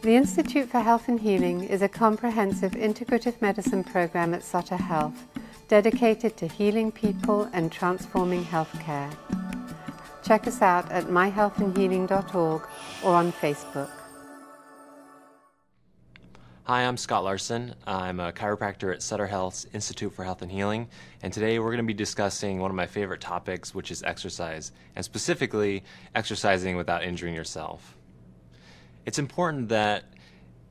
The Institute for Health and Healing is a comprehensive integrative medicine program at Sutter Health, dedicated to healing people and transforming healthcare. Check us out at myhealthandhealing.org or on Facebook. Hi, I'm Scott Larsen. I'm a chiropractor at Sutter Health's Institute for Health and Healing, and today we're going to be discussing one of my favorite topics, which is exercise, and specifically exercising without injuring yourself. It's important that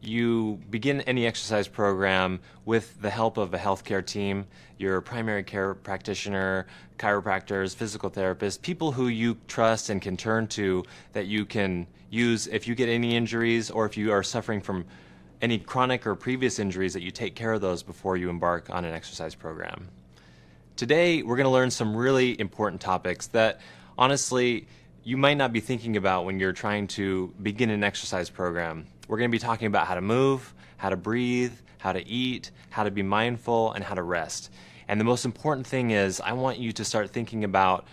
you begin any exercise program with the help of a healthcare team, your primary care practitioner, chiropractors, physical therapists, people who you trust and can turn to that you can use if you get any injuries or if you are suffering from any chronic or previous injuries, that you take care of those before you embark on an exercise program. Today, we're going to learn some really important topics that, honestly, you might not be thinking about when you're trying to begin an exercise program. We're going to be talking about how to move, how to breathe, how to eat, how to be mindful, and how to rest. And the most important thing is, I want you to start thinking about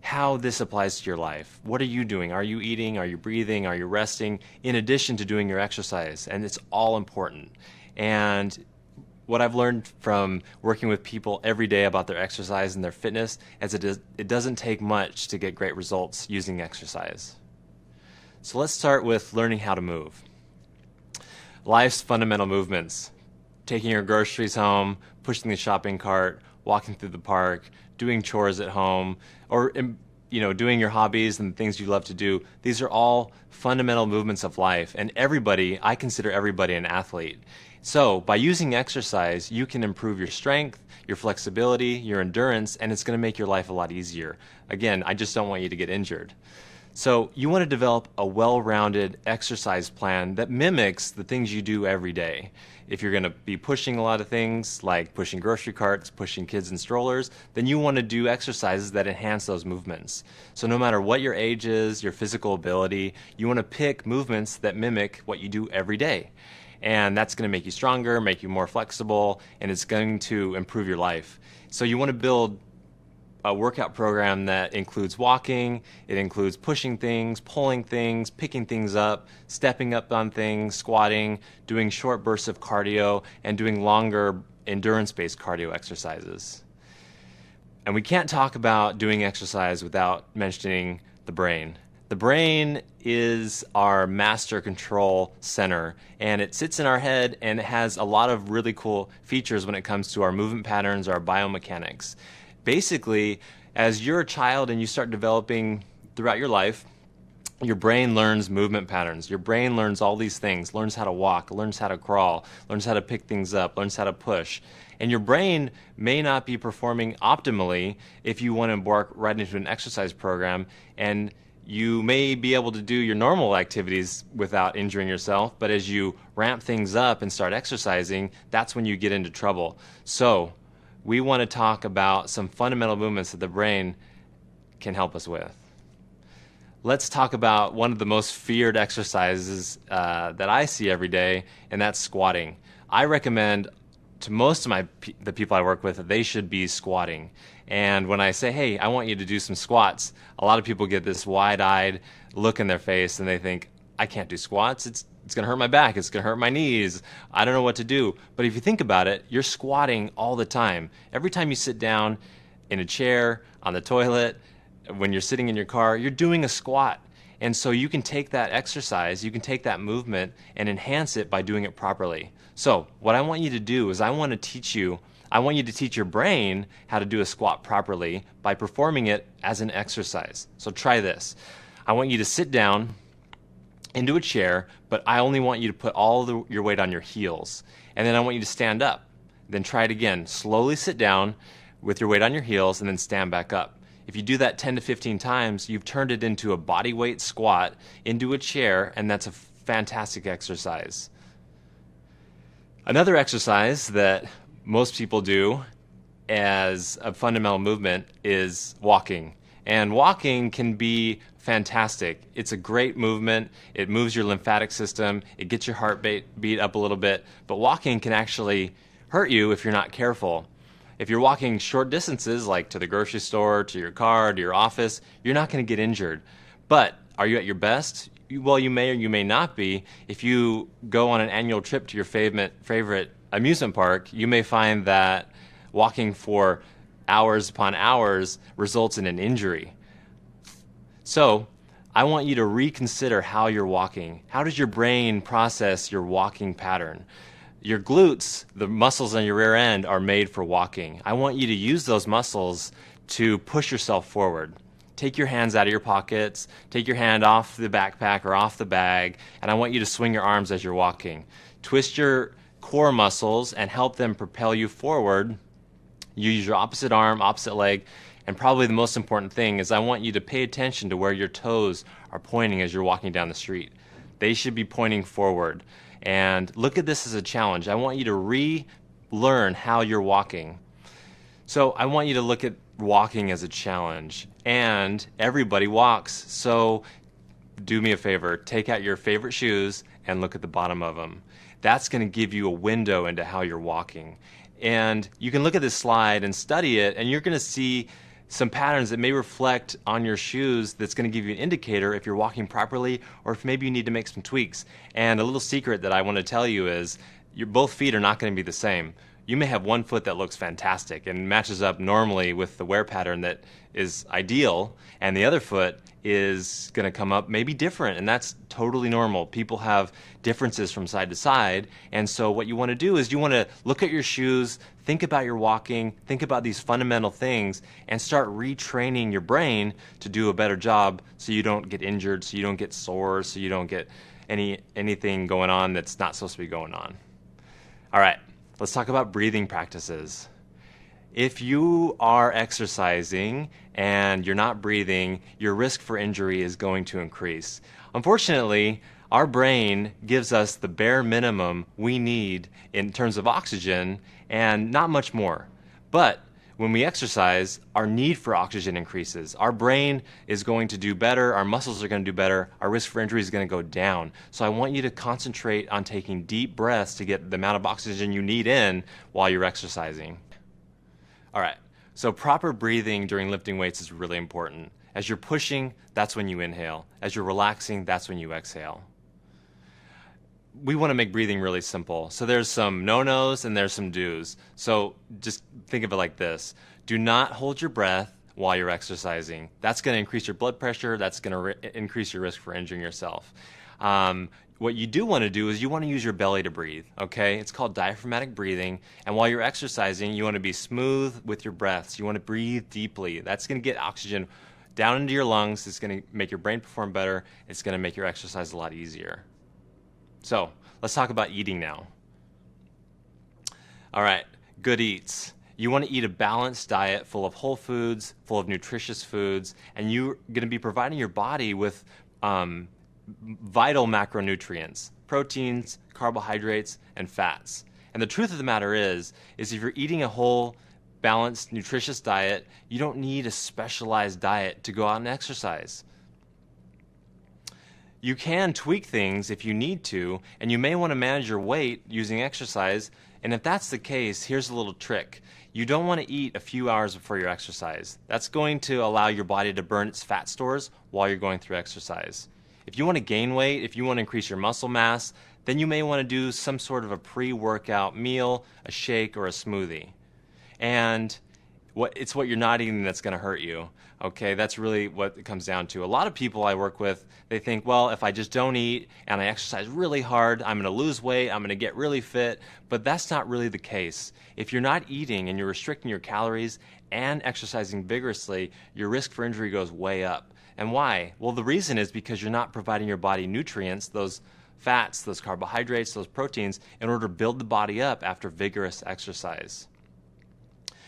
how this applies to your life. What are you doing? Are you eating? Are you breathing? Are you resting? In addition to doing your exercise. And it's all important. And what I've learned from working with people every day about their exercise and their fitness is it doesn't take much to get great results using exercise. So let's start with learning how to move. Life's fundamental movements: taking your groceries home, pushing the shopping cart, walking through the park, doing chores at home, or doing your hobbies and things you love to do. These are all fundamental movements of life, and I consider everybody an athlete. So by using exercise, you can improve your strength, your flexibility, your endurance, and it's going to make your life a lot easier. Again, I just don't want you to get injured. So you want to develop a well-rounded exercise plan that mimics the things you do every day. If you're going to be pushing a lot of things, like pushing grocery carts, pushing kids in strollers, then you want to do exercises that enhance those movements. So no matter what your age is, your physical ability, you want to pick movements that mimic what you do every day. And that's going to make you stronger, make you more flexible, and it's going to improve your life. So you want to build a workout program that includes walking, it includes pushing things, pulling things, picking things up, stepping up on things, squatting, doing short bursts of cardio, and doing longer endurance-based cardio exercises. And we can't talk about doing exercise without mentioning the brain. The brain is our master control center, and it sits in our head, and it has a lot of really cool features when it comes to our movement patterns, our biomechanics. Basically, as you're a child and you start developing throughout your life, your brain learns movement patterns. Your brain learns all these things, learns how to walk, learns how to crawl, learns how to pick things up, learns how to push. And your brain may not be performing optimally if you want to embark right into an exercise program, and you may be able to do your normal activities without injuring yourself, but as you ramp things up and start exercising, that's when you get into trouble. So we want to talk about some fundamental movements that the brain can help us with. Let's talk about one of the most feared exercises that I see every day, and that's squatting. I recommend to most of the people I work with that they should be squatting. And when I say, hey, I want you to do some squats, a lot of people get this wide-eyed look in their face and they think, I can't do squats. It's going to hurt my back. It's going to hurt my knees. I don't know what to do. But if you think about it, you're squatting all the time. Every time you sit down in a chair, on the toilet, when you're sitting in your car, you're doing a squat. And so you can take that exercise, you can take that movement and enhance it by doing it properly. So what I want you to do is I want you to teach your brain how to do a squat properly by performing it as an exercise. So try this. I want you to sit down into a chair, but I only want you to put all your weight on your heels. And then I want you to stand up. Then try it again. Slowly sit down with your weight on your heels and then stand back up. If you do that 10 to 15 times, you've turned it into a body weight squat into a chair, and that's a fantastic exercise. Another exercise that most people do as a fundamental movement is walking. And walking can be fantastic. It's a great movement. It moves your lymphatic system. It gets your heart beat up a little bit. But walking can actually hurt you if you're not careful. If you're walking short distances, like to the grocery store, to your car, to your office, you're not going to get injured. But are you at your best? well, you may or you may not be. If you go on an annual trip to your favorite amusement park, you may find that walking for hours upon hours results in an injury. So I want you to reconsider how you're walking. How does your brain process your walking pattern? Your glutes, the muscles on your rear end, are made for walking. I want you to use those muscles to push yourself forward. Take your hands out of your pockets, take your hand off the backpack or off the bag, and I want you to swing your arms as you're walking. Twist your core muscles and help them propel you forward. You use your opposite arm, opposite leg, and probably the most important thing is I want you to pay attention to where your toes are pointing as you're walking down the street. They should be pointing forward. And look at this as a challenge. I want you to relearn how you're walking. So I want you to look at walking as a challenge. And everybody walks. So do me a favor. Take out your favorite shoes and look at the bottom of them. That's going to give you a window into how you're walking. And you can look at this slide and study it, and you're going to see some patterns that may reflect on your shoes that's going to give you an indicator if you're walking properly or if maybe you need to make some tweaks. And a little secret that I want to tell you is your both feet are not going to be the same. You may have one foot that looks fantastic and matches up normally with the wear pattern that is ideal, and the other foot is going to come up maybe different, and that's totally normal. People have differences from side to side, and so what you want to do is you want to look at your shoes, think about your walking, think about these fundamental things, and start retraining your brain to do a better job so you don't get injured, so you don't get sore, so you don't get anything going on that's not supposed to be going on. All right, let's talk about breathing practices. If you are exercising and you're not breathing, your risk for injury is going to increase. Unfortunately, our brain gives us the bare minimum we need in terms of oxygen and not much more. But when we exercise, our need for oxygen increases. Our brain is going to do better, our muscles are going to do better, our risk for injury is going to go down. So I want you to concentrate on taking deep breaths to get the amount of oxygen you need in while you're exercising. All right, so proper breathing during lifting weights is really important. As you're pushing, that's when you inhale. As you're relaxing, that's when you exhale. We want to make breathing really simple. So there's some no-nos and there's some do's. So just think of it like this. Do not hold your breath while you're exercising. That's going to increase your blood pressure. That's going to increase your risk for injuring yourself. What you do want to do is you want to use your belly to breathe, okay? It's called diaphragmatic breathing. And while you're exercising, you want to be smooth with your breaths. You want to breathe deeply. That's going to get oxygen down into your lungs. It's going to make your brain perform better. It's going to make your exercise a lot easier. So let's talk about eating now. All right, good eats. You want to eat a balanced diet full of whole foods, full of nutritious foods, and you're going to be providing your body with vital macronutrients, proteins, carbohydrates, and fats. And the truth of the matter is if you're eating a whole, balanced, nutritious diet, you don't need a specialized diet to go out and exercise. You can tweak things if you need to, and you may want to manage your weight using exercise. And if that's the case, here's a little trick. You don't want to eat a few hours before your exercise. That's going to allow your body to burn its fat stores while you're going through exercise. If you want to gain weight, if you want to increase your muscle mass, then you may want to do some sort of a pre-workout meal, a shake, or a smoothie. And it's what you're not eating that's going to hurt you. Okay, that's really what it comes down to. A lot of people I work with, they think, well, if I just don't eat and I exercise really hard, I'm going to lose weight, I'm going to get really fit. But that's not really the case. If you're not eating and you're restricting your calories and exercising vigorously, your risk for injury goes way up. And why? Well, the reason is because you're not providing your body nutrients, those fats, those carbohydrates, those proteins, in order to build the body up after vigorous exercise.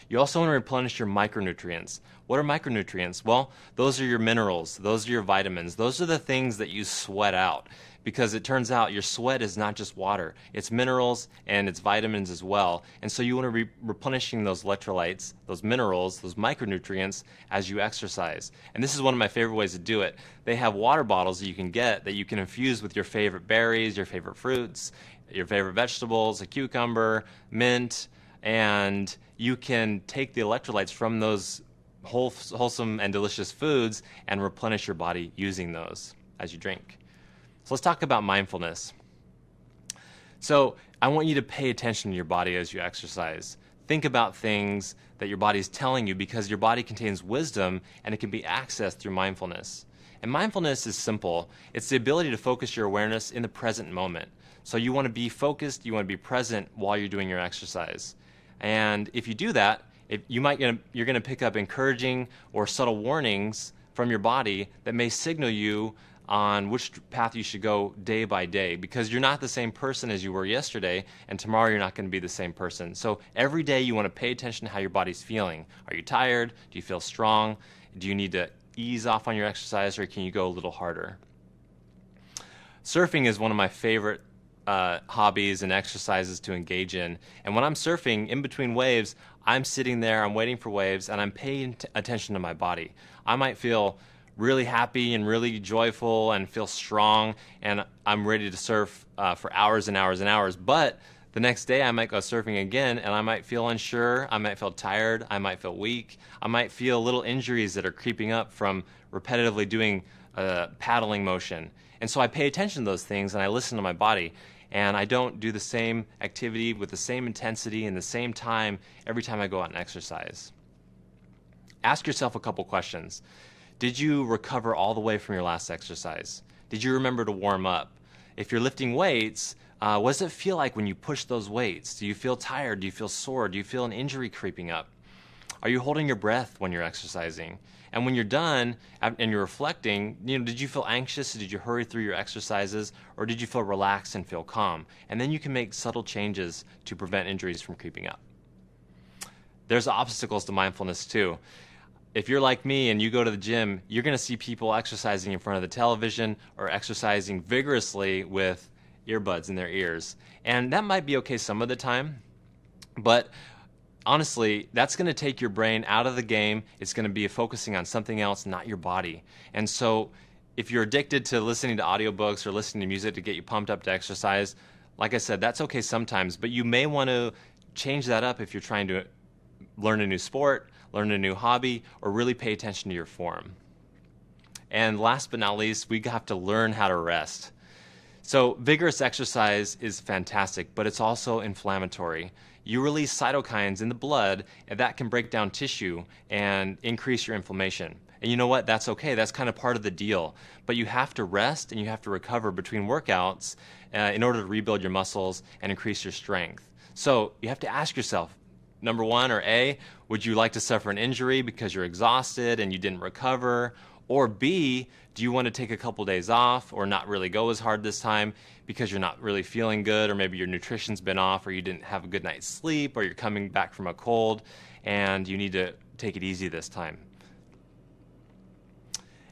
You also want to replenish your micronutrients. What are micronutrients? Well, those are your minerals, those are your vitamins, those are the things that you sweat out. Because it turns out your sweat is not just water, it's minerals and it's vitamins as well. And so you want to be replenishing those electrolytes, those minerals, those micronutrients as you exercise. And this is one of my favorite ways to do it. They have water bottles that you can get that you can infuse with your favorite berries, your favorite fruits, your favorite vegetables, a cucumber, mint, and you can take the electrolytes from those wholesome and delicious foods and replenish your body using those as you drink. So let's talk about mindfulness. So I want you to pay attention to your body as you exercise. Think about things that your body is telling you, because your body contains wisdom and it can be accessed through mindfulness. And mindfulness is simple. It's the ability to focus your awareness in the present moment. So you want to be focused, you want to be present while you're doing your exercise. And if you do that, you're going to pick up encouraging or subtle warnings from your body that may signal you on which path you should go day by day, because you're not the same person as you were yesterday, and tomorrow you're not going to be the same person. So every day you want to pay attention to how your body's feeling. Are you tired? Do you feel strong? Do you need to ease off on your exercise, or can you go a little harder? Surfing is one of my favorite hobbies and exercises to engage in. And when I'm surfing, in between waves, I'm sitting there, I'm waiting for waves, and I'm paying attention to my body. I might feel really happy and really joyful and feel strong, and I'm ready to surf for hours and hours and hours. But the next day I might go surfing again, and I might feel unsure, I might feel tired, I might feel weak, I might feel little injuries that are creeping up from repetitively doing paddling motion. And so I pay attention to those things, and I listen to my body. And I don't do the same activity with the same intensity and the same time every time I go out and exercise. Ask yourself a couple questions. Did you recover all the way from your last exercise? Did you remember to warm up? If you're lifting weights, what does it feel like when you push those weights? Do you feel tired? Do you feel sore? Do you feel an injury creeping up? Are you holding your breath when you're exercising? And when you're done and you're reflecting, did you feel anxious? Did you hurry through your exercises? Or did you feel relaxed and feel calm? And then you can make subtle changes to prevent injuries from creeping up. There's obstacles to mindfulness too. If you're like me and you go to the gym, you're going to see people exercising in front of the television or exercising vigorously with earbuds in their ears. And that might be okay some of the time, but honestly, that's going to take your brain out of the game. It's going to be focusing on something else, not your body. And so if you're addicted to listening to audiobooks or listening to music to get you pumped up to exercise, like I said, that's okay sometimes, but you may want to change that up if you're trying to learn a new sport, learn a new hobby, or really pay attention to your form. And last but not least, we have to learn how to rest. So vigorous exercise is fantastic, but it's also inflammatory. You release cytokines in the blood, and that can break down tissue and increase your inflammation. And you know what? That's okay. That's kind of part of the deal. But you have to rest and you have to recover between workouts in order to rebuild your muscles and increase your strength. So you have to ask yourself, number one, or A, would you like to suffer an injury because you're exhausted and you didn't recover? Or B, do you want to take a couple days off or not really go as hard this time because you're not really feeling good, or maybe your nutrition's been off, or you didn't have a good night's sleep, or you're coming back from a cold and you need to take it easy this time?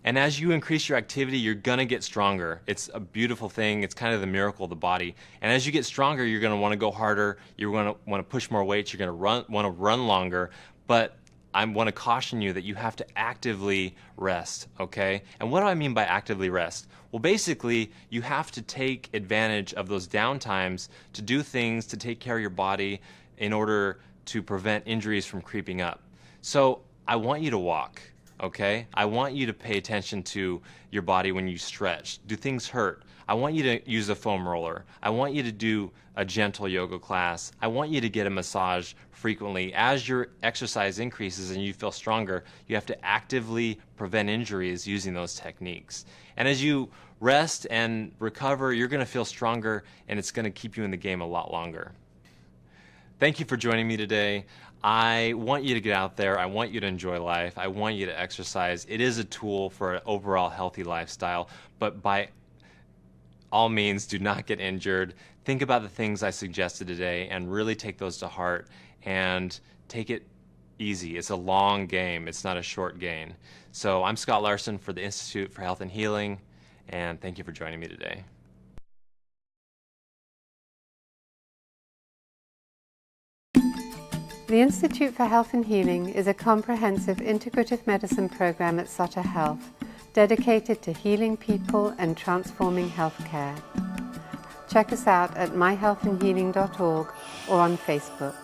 And as you increase your activity, you're going to get stronger. It's a beautiful thing. It's kind of the miracle of the body. And as you get stronger, you're going to want to go harder. You're going to want to push more weights. You're going to want to run longer. But I want to caution you that you have to actively rest, okay? And what do I mean by actively rest? Well, basically, you have to take advantage of those downtimes to do things to take care of your body in order to prevent injuries from creeping up. So I want you to walk. Okay? I want you to pay attention to your body when you stretch. Do things hurt? I want you to use a foam roller. I want you to do a gentle yoga class. I want you to get a massage frequently. As your exercise increases and you feel stronger, you have to actively prevent injuries using those techniques. And as you rest and recover, you're going to feel stronger, and it's going to keep you in the game a lot longer. Thank you for joining me today. I want you to get out there. I want you to enjoy life. I want you to exercise. It is a tool for an overall healthy lifestyle, but by all means, do not get injured. Think about the things I suggested today and really take those to heart and take it easy. It's a long game. It's not a short gain. So I'm Scott Larsen for the Institute for Health and Healing, and thank you for joining me today. The Institute for Health and Healing is a comprehensive integrative medicine program at Sutter Health, dedicated to healing people and transforming healthcare. Check us out at myhealthandhealing.org or on Facebook.